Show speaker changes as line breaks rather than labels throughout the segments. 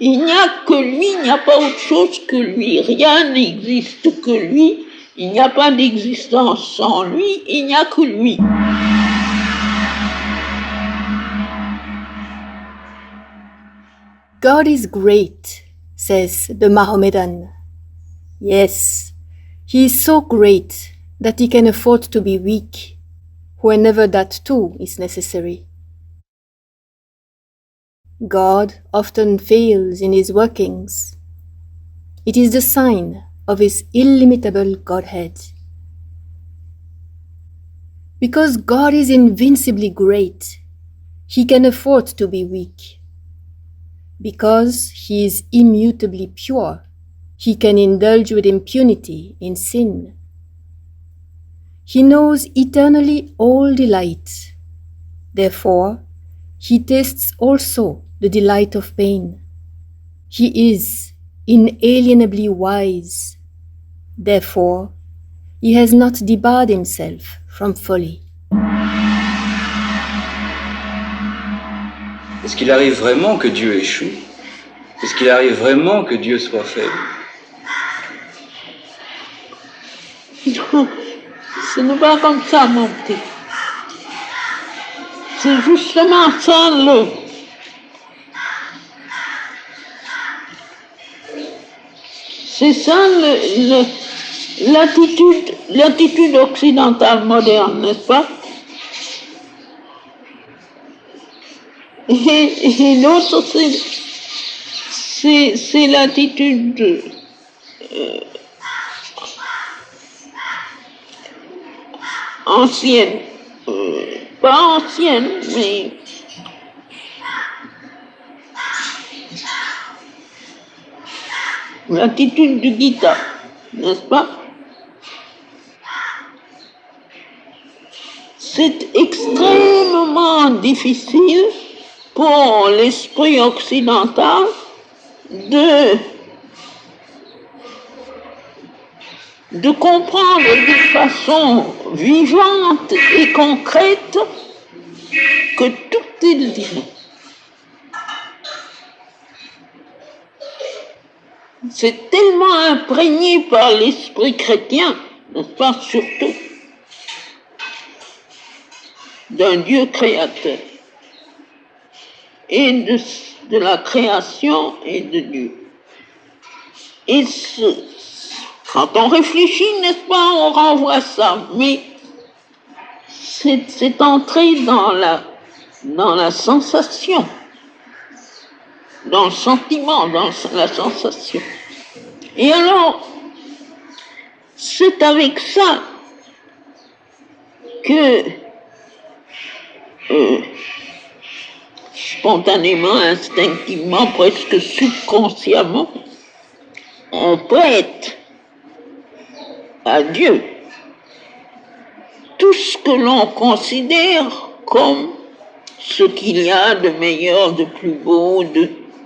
Il n'y a que lui, il n'y a pas autre chose que lui. Rien n'existe que lui. Il n'y a pas d'existence sans lui, il n'y a que lui.
God is great, says the Mohammedan. Yes, he is so great that he can afford to be weak, whenever that too is necessary. God often fails in his workings. It is the sign of his illimitable Godhead. Because God is invincibly great, he can afford to be weak. Because he is immutably pure, he can indulge with impunity in sin. He knows eternally all delight. Therefore, he tastes also the delight of pain. He is inalienably wise. Therefore, he has not debarred himself from folly.
Est-ce qu'il arrive vraiment que Dieu échoue? Est-ce qu'il arrive vraiment que Dieu soit faible?
Non, ce n'est pas comme ça, mon petit. C'est justement ça c'est ça l'attitude occidentale moderne, n'est-ce pas? Et l'autre, c'est l'attitude ancienne. Pas ancienne, mais l'attitude du Gita, n'est-ce pas? C'est extrêmement difficile pour l'esprit occidental de comprendre de façon vivante et concrète que tout est divin. C'est tellement imprégné par l'esprit chrétien, n'est-ce pas, surtout, d'un Dieu créateur, et de la création et de Dieu. Et quand on réfléchit, n'est-ce pas, on renvoie ça, mais c'est entré dans la sensation, dans le sentiment, dans la sensation. Et alors, c'est avec ça que spontanément, instinctivement, presque subconsciemment, on prête à Dieu tout ce que l'on considère comme ce qu'il y a de meilleur, de plus beau,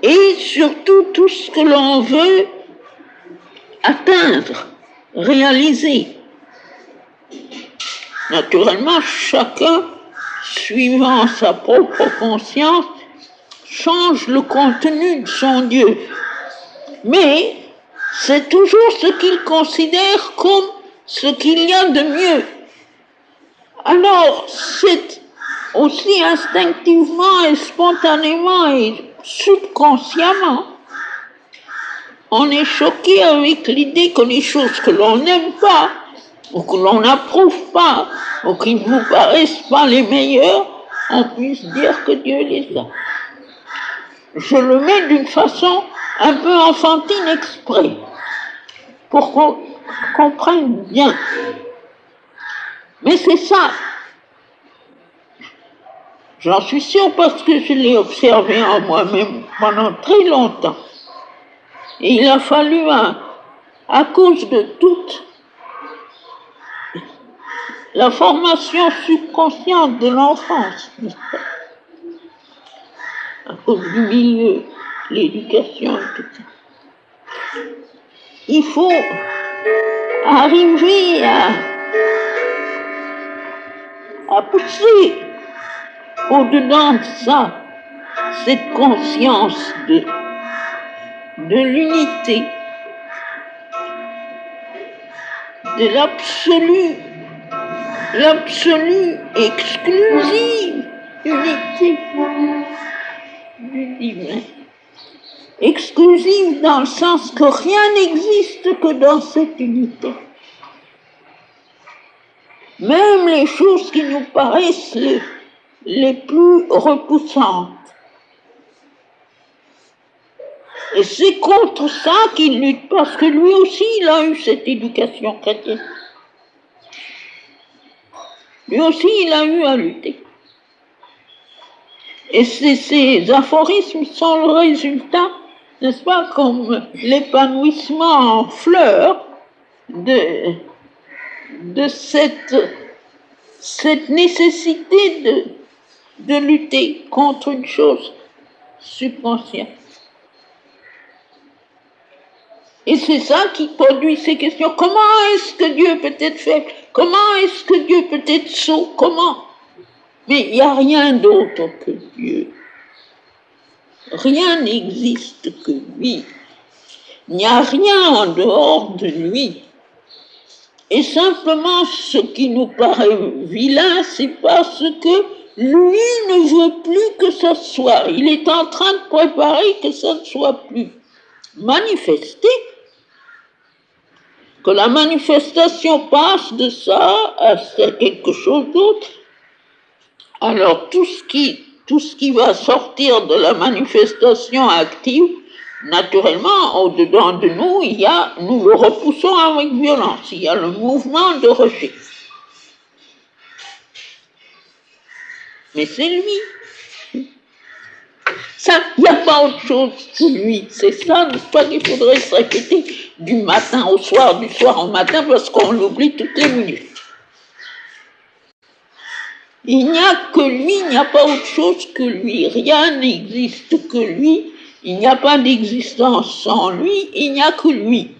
et surtout tout ce que l'on veut atteindre, réaliser. Naturellement, chacun, suivant sa propre conscience, change le contenu de son Dieu. Mais c'est toujours ce qu'il considère comme ce qu'il y a de mieux. Alors, c'est aussi instinctivement et spontanément et subconsciemment, on est choqué avec l'idée que les choses que l'on n'aime pas, ou que l'on n'approuve pas, ou qui ne vous paraissent pas les meilleures, on puisse dire que Dieu les a. Je le mets d'une façon un peu enfantine exprès, pour qu'on comprenne bien. Mais c'est ça. J'en suis sûre parce que je l'ai observé en moi-même pendant très longtemps. Et il a fallu, à cause de toute la formation subconsciente de l'enfance, à cause du milieu, l'éducation et tout ça, il faut arriver à pousser au-dedans de ça, cette conscience de l'unité, de l'absolue exclusive unité du divin. Exclusive dans le sens que rien n'existe que dans cette unité. Même les choses qui nous paraissent les plus repoussantes. Et c'est contre ça qu'il lutte, parce que lui aussi, il a eu cette éducation chrétienne. Lui aussi, il a eu à lutter. Et ces aphorismes sont le résultat, n'est-ce pas, comme l'épanouissement en fleurs de cette nécessité de lutter contre une chose subconsciente. Et c'est ça qui produit ces questions. Comment est-ce que Dieu peut être faible? Comment est-ce que Dieu peut être sot? Comment? Mais il n'y a rien d'autre que Dieu. Rien n'existe que lui. Il n'y a rien en dehors de lui. Et simplement, ce qui nous paraît vilain, c'est parce que lui ne veut plus que ça soit. Il est en train de préparer que ça ne soit plus manifesté. Que la manifestation passe de ça à quelque chose d'autre. Alors tout ce qui va sortir de la manifestation active, naturellement, au-dedans de nous, nous le repoussons avec violence. Il y a le mouvement de rejet. Mais c'est lui. Ça, il n'y a pas autre chose que lui. C'est ça, n'est-ce pas, qu'il faudrait se répéter du matin au soir, du soir au matin, parce qu'on l'oublie toutes les minutes. Il n'y a que lui, il n'y a pas autre chose que lui. Rien n'existe que lui. Il n'y a pas d'existence sans lui, il n'y a que lui.